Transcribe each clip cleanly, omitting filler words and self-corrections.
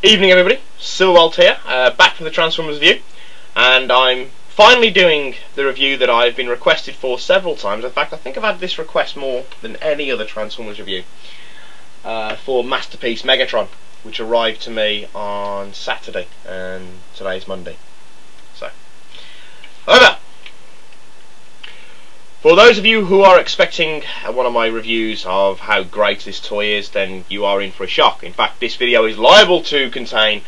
Evening everybody, Silwalt here, back from the Transformers review, and I'm finally doing the review that I've been requested for several times. In fact, I think I've had this request more than any other Transformers review, for Masterpiece Megatron, which arrived to me on Saturday, and today's Monday. So, however, for those of you who are expecting one of my reviews of how great this toy is, then you are in for a shock. In fact, this video is liable to contain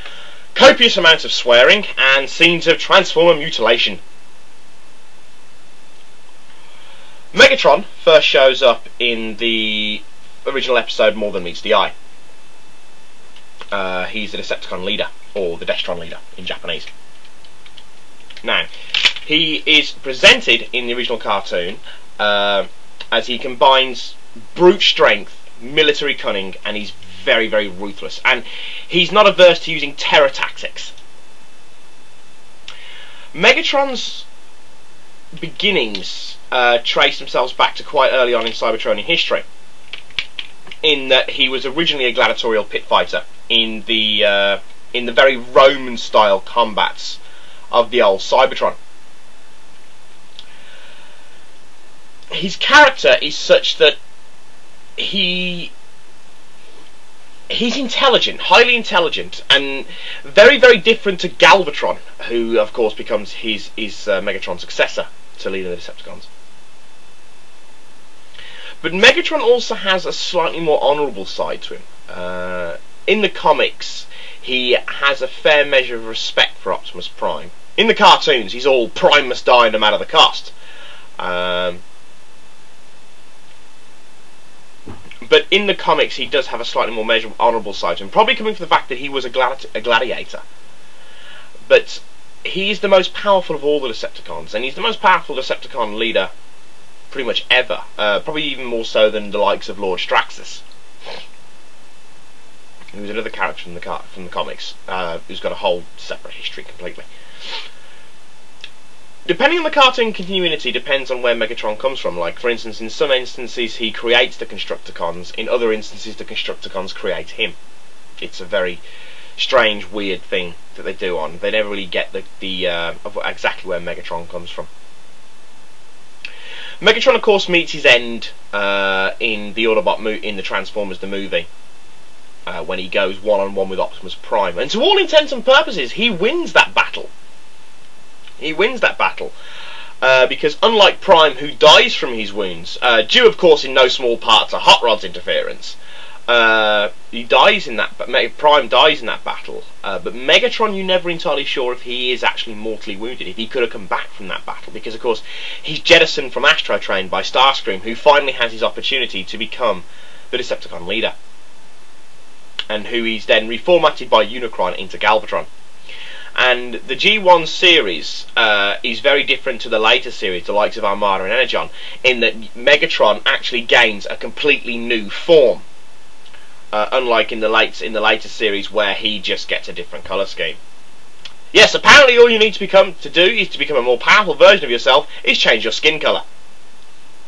copious amounts of swearing and scenes of Transformer mutilation. Megatron first shows up in the original episode More Than Meets the Eye. He's the Decepticon leader, or the Destron leader in Japanese. Now, he is presented in the original cartoon as he combines brute strength, military cunning, and he's very, very ruthless. And he's not averse to using terror tactics. Megatron's beginnings trace themselves back to quite early on in Cybertronian history, in that he was originally a gladiatorial pit fighter in the very Roman-style combats of the old Cybertron. His character is such that he's intelligent, highly intelligent, and very, very different to Galvatron, who of course becomes his Megatron successor to lead the Decepticons. But Megatron also has a slightly more honourable side to him. In the comics, he has a fair measure of respect for Optimus Prime. In the cartoons, he's all Prime must die no matter the cost. But in the comics, he does have a slightly more measured, honourable side to him, probably coming from the fact that he was a gladiator. But he's the most powerful of all the Decepticons, and he's the most powerful Decepticon leader pretty much ever. Probably even more so than the likes of Lord Straxus, who's another character from the comics, who's got a whole separate history completely. Depending on the cartoon continuity, depends on where Megatron comes from. Like, for instance, in some instances he creates the Constructicons, in other instances the Constructicons create him. It's a very strange, weird thing that they do on. They never really get of exactly where Megatron comes from. Megatron, of course, meets his end in the Autobot in the Transformers the movie, when he goes one-on-one with Optimus Prime, and to all intents and purposes, he wins that battle. He wins that battle because, unlike Prime, who dies from his wounds, due of course in no small part to Hot Rod's interference, he dies in that. Prime dies in that battle. But Megatron, you're never entirely sure if he is actually mortally wounded, if he could have come back from that battle, because of course he's jettisoned from Astro Train by Starscream, who finally has his opportunity to become the Decepticon leader, and who he's then reformatted by Unicron into Galvatron. And the G1 series is very different to the later series, the likes of Armada and Energon, in that Megatron actually gains a completely new form, unlike in the later series where he just gets a different colour scheme. Yes, apparently all you need to do is to become a more powerful version of yourself is change your skin colour.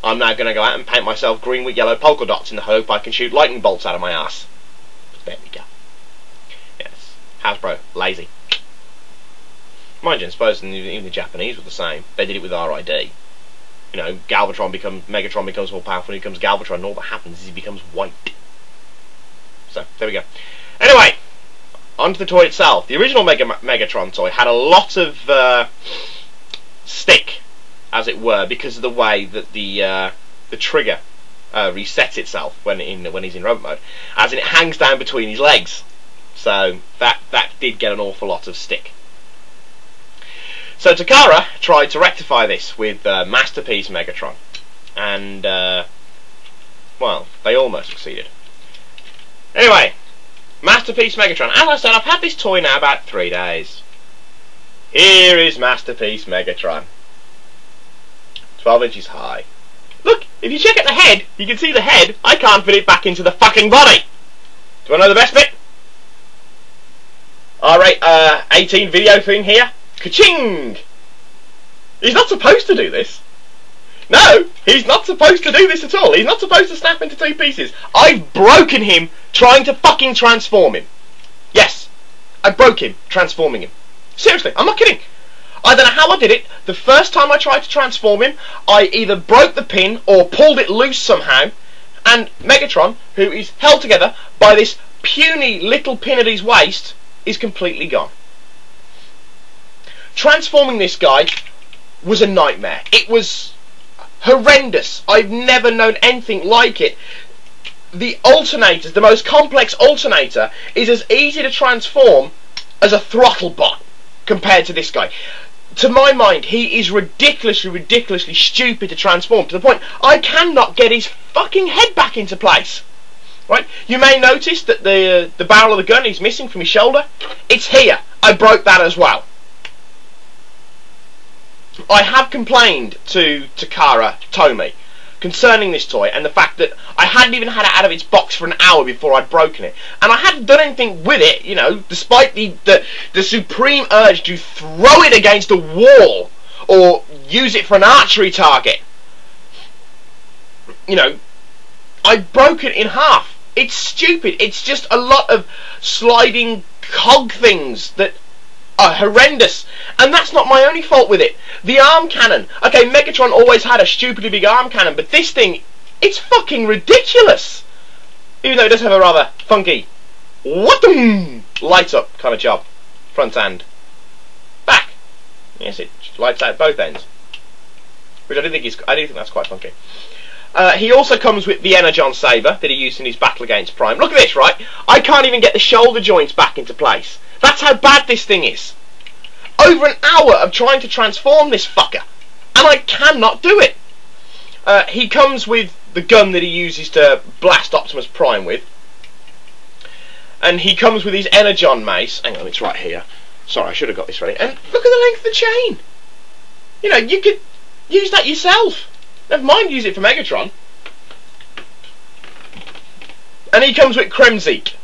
I'm now going to go out and paint myself green with yellow polka dots in the hope I can shoot lightning bolts out of my ass. There we go. Yes, Hasbro, lazy. Mind you, I suppose even the Japanese were the same. They did it with RID. You know, Megatron becomes more powerful, and he becomes Galvatron, and all that happens is he becomes white. So, there we go. Anyway, onto the toy itself. The original Megatron toy had a lot of stick, as it were, because of the way that the trigger resets itself when he's in robot mode, as in it hangs down between his legs. So that did get an awful lot of stick. So Takara tried to rectify this with Masterpiece Megatron, and well, they almost succeeded. Anyway, Masterpiece Megatron. As I said, I've had this toy now about 3 days. Here is Masterpiece Megatron. 12 inches high. Look, if you check at the head, you can see the head. I can't fit it back into the fucking body. Do you want to know the best bit? R18 video thing here. Ka-ching! He's not supposed to do this. No, he's not supposed to do this at all. He's not supposed to snap into two pieces. I've broken him trying to fucking transform him. Yes, I broke him, transforming him. Seriously, I'm not kidding. I don't know how I did it. The first time I tried to transform him, I either broke the pin or pulled it loose somehow, and Megatron, who is held together by this puny little pin at his waist, is completely gone. Transforming this guy was a nightmare. It was horrendous. I've never known anything like it. The alternators, the most complex alternator, is as easy to transform as a throttle bot compared to this guy. To my mind, he is ridiculously stupid to transform, to the point I cannot get his fucking head back into place. Right? You may notice that the barrel of the gun is missing from his shoulder. It's here. I broke that as well. I have complained to Takara Tomy concerning this toy and the fact that I hadn't even had it out of its box for an hour before I'd broken it, and I hadn't done anything with it, you know, despite the supreme urge to throw it against a wall or use it for an archery target. You know, I broke it in half. It's stupid. It's just a lot of sliding cog things that are horrendous, and that's not my only fault with it. The arm cannon. Okay, Megatron always had a stupidly big arm cannon, but this thing, it's fucking ridiculous. Even though it does have a rather funky light up kind of job. Front and back. Yes, it lights out both ends, which I do think that's quite funky. He also comes with the Energon Saber that he used in his battle against Prime. Look at this, right? I can't even get the shoulder joints back into place. That's how bad this thing is. Over an hour of trying to transform this fucker, and I cannot do it. He comes with the gun that he uses to blast Optimus Prime with, and he comes with his Energon mace. Hang on, it's right here. Sorry, I should have got this ready. And look at the length of the chain. You know, you could use that yourself. Never mind use it for Megatron. And he comes with Kremzeek.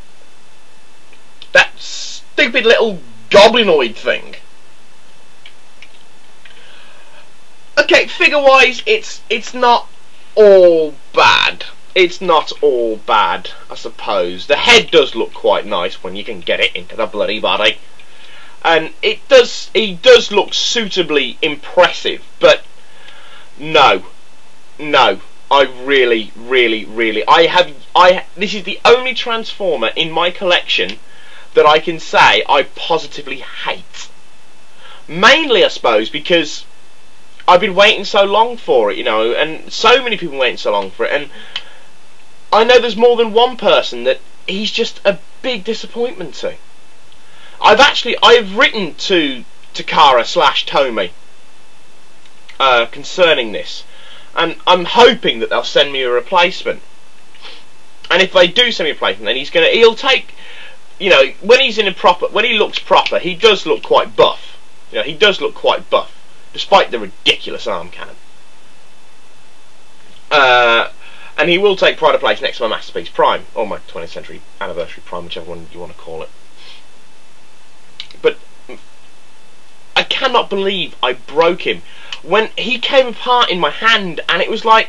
That stupid little goblinoid thing. Okay, figure-wise, it's not all bad. It's not all bad, I suppose. The head does look quite nice when you can get it into the bloody body. And he does look suitably impressive, but no, I really, this is the only Transformer in my collection that I can say I positively hate. Mainly, I suppose, because I've been waiting so long for it, you know, and so many people waiting so long for it, and I know there's more than one person that he's just a big disappointment to. I've written to Takara / Tomy concerning this, and I'm hoping that they'll send me a replacement. And if they do send me a replacement, then he'll take, you know, when he looks proper, he does look quite buff. You know, he does look quite buff, despite the ridiculous arm cannon. And he will take pride of place next to my Masterpiece Prime, or my 20th Century Anniversary Prime, whichever one you want to call it. But I cannot believe I broke him when he came apart in my hand, and it was like,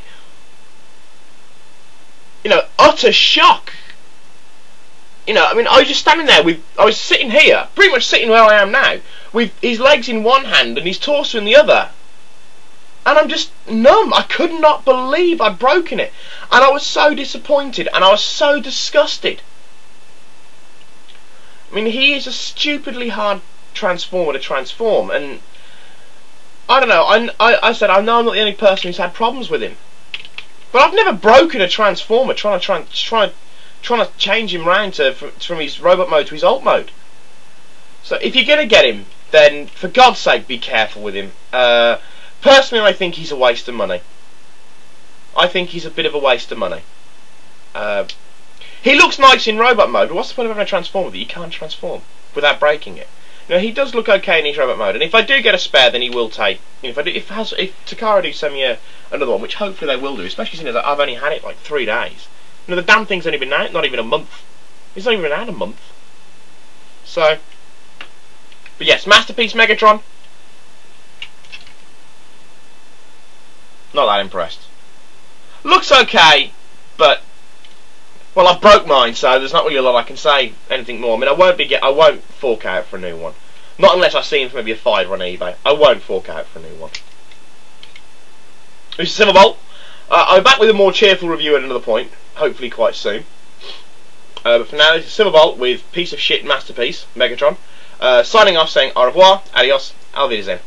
you know, utter shock. You know, I mean, I was just standing there I was sitting here, pretty much sitting where I am now, with his legs in one hand and his torso in the other. And I'm just numb. I could not believe I'd broken it. And I was so disappointed, and I was so disgusted. I mean, he is a stupidly hard Transformer to transform, and I don't know, I said, I know I'm not the only person who's had problems with him. But I've never broken a Transformer trying to change him round from his robot mode to his alt mode. So if you're going to get him, then for God's sake be careful with him. Personally, I think he's a waste of money. I think he's a bit of a waste of money. He looks nice in robot mode, but what's the point of having a Transformer that you can't transform without breaking it? You know, he does look okay in his robot mode, and if I do get a spare, then he will take. You know, if Takara do send me another one, which hopefully they will do, especially since I've only had it like 3 days. You know, the damn thing's only been out, not even a month. It's not even been out a month. So, but yes, Masterpiece Megatron. Not that impressed. Looks okay, but Well, I broke mine, so there's not really a lot I can say anything more. I mean, I won't fork out for a new one. Not unless I see him for maybe a $5 on eBay. I won't fork out for a new one. This is Silverbolt. I'm back with a more cheerful review at another point, hopefully quite soon. But for now, this is Silverbolt with piece of shit masterpiece, Megatron. Signing off saying au revoir, adios, auf Wiedersehen.